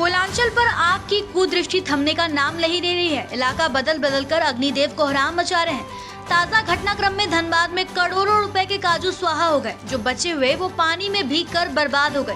पूर्वांचल पर आग की कुदृष्टि थमने का नाम नहीं ले रही है। इलाका बदल बदल कर अग्निदेव कोहराम मचा रहे हैं। ताजा घटनाक्रम में धनबाद में करोड़ों रुपए के काजू स्वाहा हो गए। जो बचे हुए वो पानी में भीग कर बर्बाद हो गए।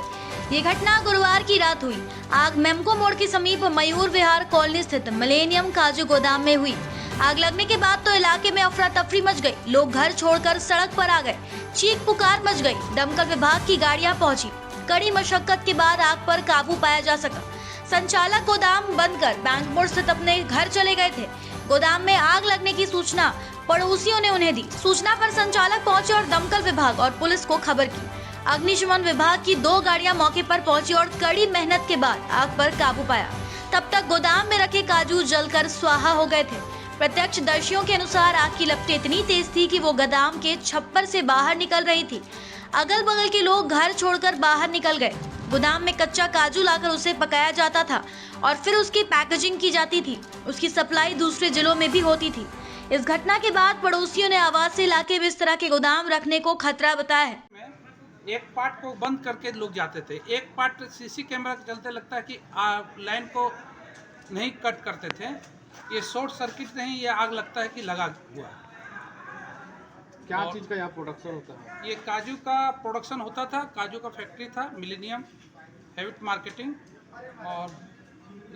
ये घटना गुरुवार की रात हुई। आग मेमको मोड़ के समीप मयूर विहार कॉलोनी स्थित मिलेनियम काजू गोदाम में हुई। आग लगने के बाद तो इलाके में अफरा तफरी मच गई। लोग घर छोड़कर सड़क पर आ गए। चीख पुकार मच गई। दमकल विभाग की गाड़ियां पहुंची। कड़ी मशक्कत के बाद आग पर काबू पाया जा सका। संचालक गोदाम बंद कर बैंक मोड़ स्थित अपने घर चले गए थे। गोदाम में आग लगने की सूचना पड़ोसियों ने उन्हें दी। सूचना पर संचालक पहुंचे और दमकल विभाग और पुलिस को खबर की। अग्निशमन विभाग की 2 गाड़ियां मौके पर पहुंची और कड़ी मेहनत के बाद आग पर काबू पाया। तब तक गोदाम में रखे काजू जलकर स्वाहा हो गए थे। प्रत्यक्षदर्शियों के अनुसार आग की लपटें इतनी तेज थी कि वो गोदाम के छप्पर से बाहर निकल रही थी। अगल बगल के लोग घर छोड़कर बाहर निकल गए। गोदाम में कच्चा काजू लाकर उसे पकाया जाता था और फिर उसकी पैकेजिंग की जाती थी। उसकी सप्लाई दूसरे जिलों में भी होती थी। इस घटना के बाद पड़ोसियों ने आवाज इलाके में इस तरह के गोदाम रखने को खतरा बताया है। एक पार्ट को बंद करके लोग जाते थे, एक पार्ट सीसी कैमरा के चलते लगता है कि लाइन को नहीं कट करते थे। ये शॉर्ट सर्किट नहीं, ये आग लगता है कि लगा हुआ। क्या चीज़ का यहाँ प्रोडक्शन होता है? ये काजू का प्रोडक्शन होता था। काजू का फैक्ट्री था मिलेनियम हैबिट मार्केटिंग, और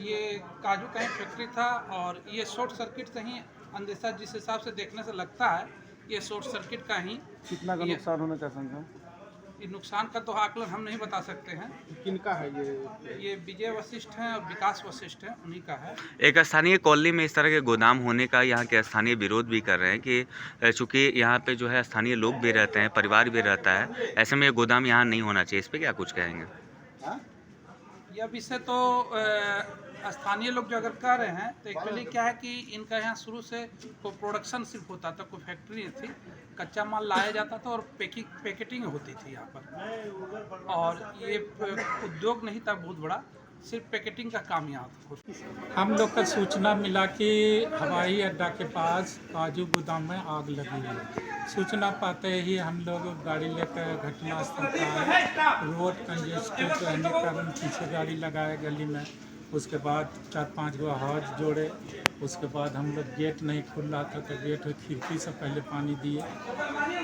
ये काजू का ही फैक्ट्री था। और ये शॉर्ट सर्किट से ही अंदेशा जिस हिसाब से देखने से लगता है ये शॉर्ट सर्किट का ही। कितना का नुकसान होने का संख्या? ये नुकसान का तो आकलन हम नहीं बता सकते हैं। किनका है ये विजय वशिष्ठ हैं और विकास वशिष्ठ हैं, उन्हीं का है। एक स्थानीय कॉलोनी में इस तरह के गोदाम होने का यहाँ के स्थानीय विरोध भी कर रहे हैं कि चूंकि यहाँ पे जो है स्थानीय लोग भी रहते हैं, परिवार भी रहता है, ऐसे में ये गोदाम यहाँ नहीं होना चाहिए। इस पे क्या कुछ कहेंगे? यह विषय तो स्थानीय लोग जो अगर कह रहे हैं तो एक्चुअली क्या है कि इनका यहाँ शुरू से कोई प्रोडक्शन सिर्फ होता था, कोई फैक्ट्री थी, कच्चा माल लाया जाता था और पैकेटिंग होती थी यहाँ पर। और ये उद्योग नहीं था बहुत बड़ा, सिर्फ पैकेटिंग का काम यहाँ था। हम लोग का सूचना मिला कि हवाई अड्डा के पास काजू गोदाम में आग लगी है। सूचना पाते ही हम लोग गाड़ी लेकर घटनास्थल पर आए। रोड कंजेस्टेड रहने के कारण पीछे गाड़ी लगाए गली में। उसके बाद 4-5 गो हाथ जोड़े। उसके बाद हम लोग गेट नहीं खुल रहा था तो गेट और खिड़की से पहले पानी दिए।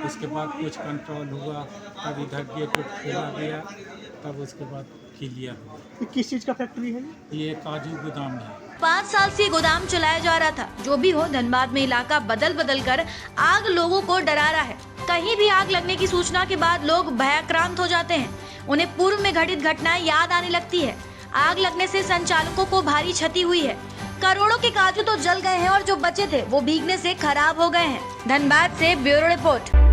उसके बाद कुछ कंट्रोल हुआ, तब इधर गेट खोला गया, तब उसके बाद क्लियर हुआ। किस चीज़ का फैक्ट्री है? ये काजू गोदाम है। 5 साल से गोदाम चलाया जा रहा था। जो भी हो, धनबाद में इलाका बदल बदल कर आग लोगों को डरा रहा है। कहीं भी आग लगने की सूचना के बाद लोग भयाक्रांत हो जाते हैं। उन्हें पूर्व में घटित घटनाएं याद आने लगती है। आग लगने से संचालकों को भारी क्षति हुई है। करोड़ों के काजू तो जल गए हैं और जो बचे थे वो भीगने से खराब हो गए हैं। धनबाद से ब्यूरो रिपोर्ट।